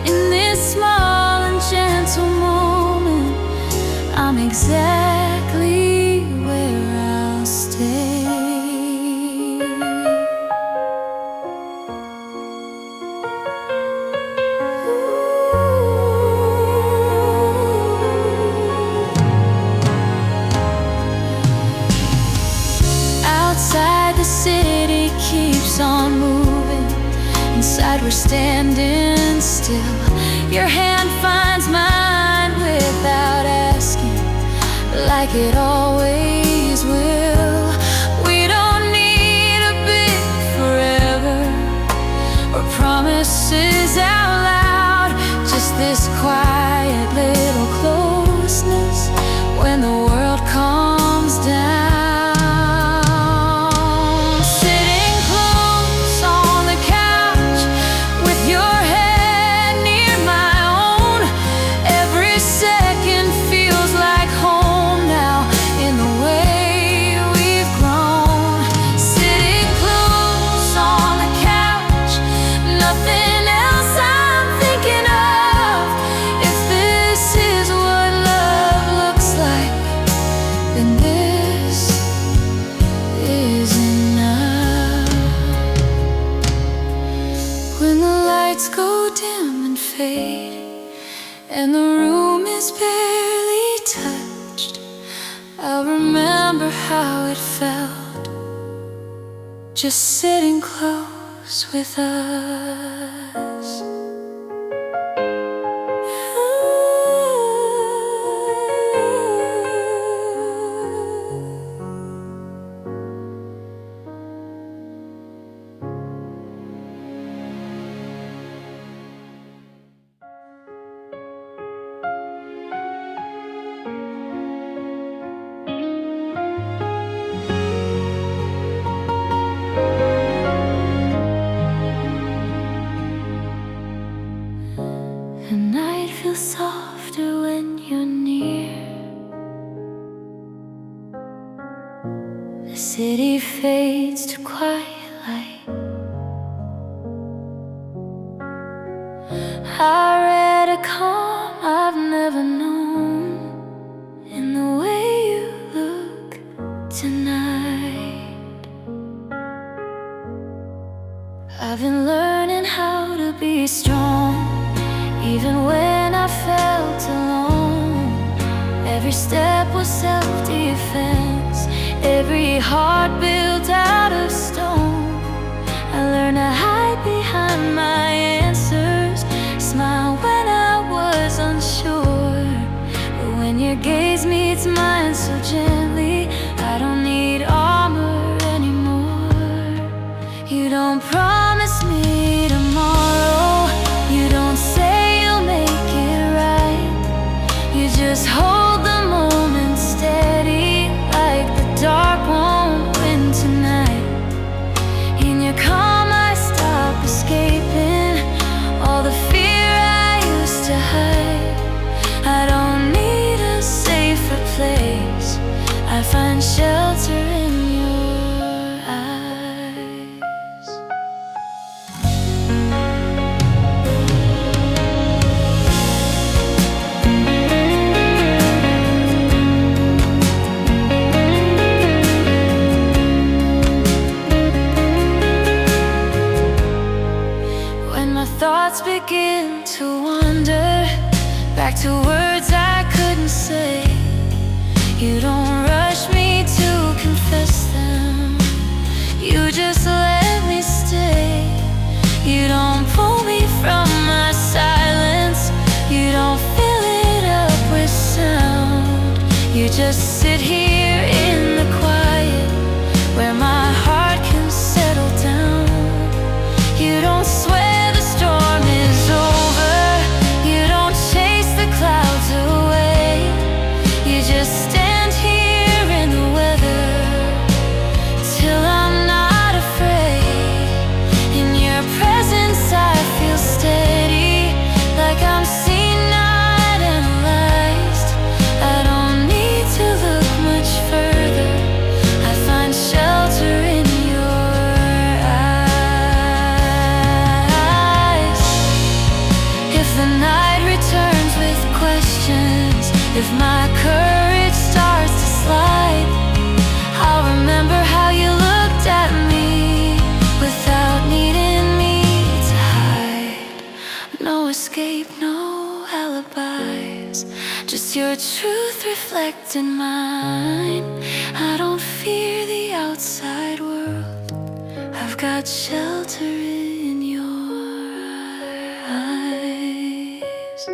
Speaker 1: In this small and gentle moment, I'm exactly where I'll stay. Outside, the city keeps on moving. Inside, we're standing still. Your hand finds mine without asking, like it always will. We don't need a big forever or promises out loud, just this quiet little closeness when the world calms down. When the lights go dim and fade, and the room is barely touched, I'll remember how it felt, just sitting close with us. The night feels softer when you're near. The city fades to quiet light. I read a calm I've never known in the way you look tonight. I've been learning how to be strong, even when I felt alone. Every step was self-defense, every heart built out of stone. I learned to hide behind my answers, smile when I was your gaze meets mine so gently. I don't need armor anymore. You don't promise me tomorrow. You don't say you'll make it right. You just hold the moment steady, like the dark won't win tonight. In your calm I stop escaping all the fear I used to hide. I don't need a safer place. I find shelter in your eyes. When my thoughts begin to wander back to words I couldn't say, you don't rush me to confess them. You just let me stay. You don't pull me from my silence. You don't fill it up with sound. You just sit here in the quiet where my heart can settle down. You don't swear the storm is over. You don't chase the clouds away. You just stand here in the weather till I'm not afraid. In your presence I feel steady, like I'm seen, not analyzed. I don't need to look much further. I find shelter in your eyes. If the night returns with questions, if my courage starts to slide, I'll remember how you looked at me without needing me to hide. No escape, no alibis, just your truth reflecting mine. I don't fear the outside world. I've got shelter in your eyes.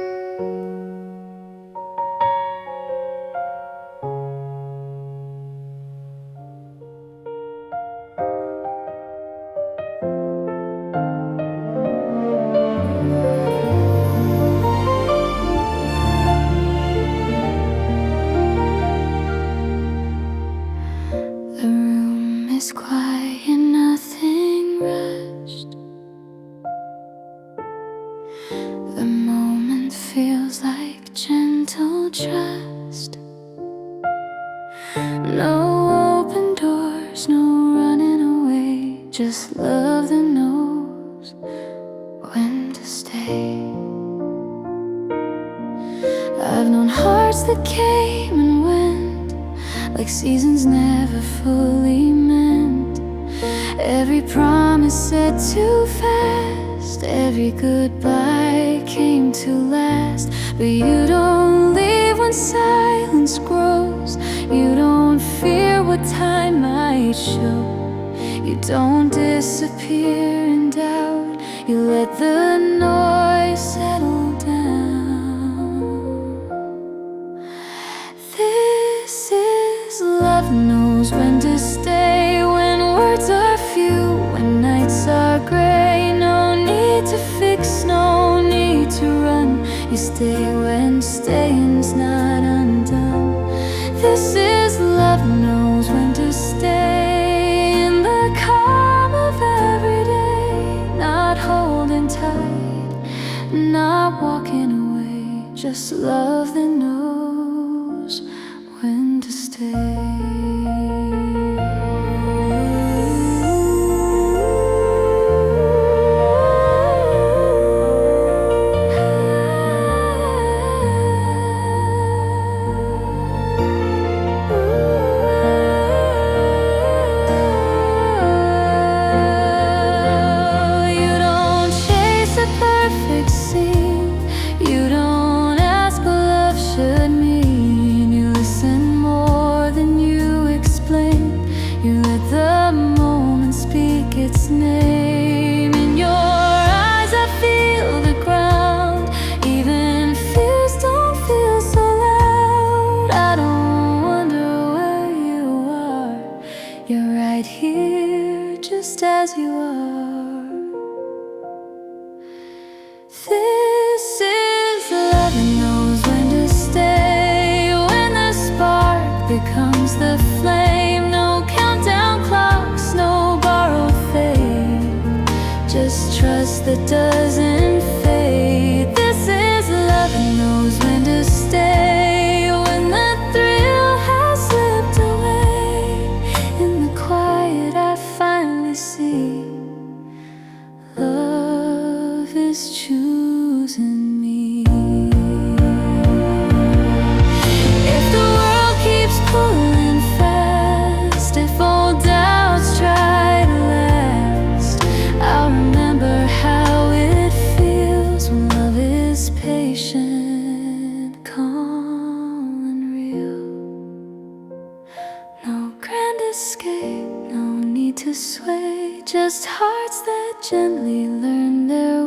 Speaker 1: The room is quiet, nothing rushed. The moment feels like gentle trust. No open doors, no running away, just love that knows when to stay. I've known hearts that came and went, like seasons never fully meant. Every promise said too fast, every goodbye came to last. But you don't leave when silence grows. You don't fear what time might show. You don't disappear in doubt. You let the noise settle down. This is love, knows when to stay, when words are few, when nights are gray. No need to fix, no need to run. You stay when staying's not undone. This is love, knows when to stay in the calm of every day. Not holding tight, not walking away, just love that knows when to stay. You don't ask what love should just hearts that gently learn their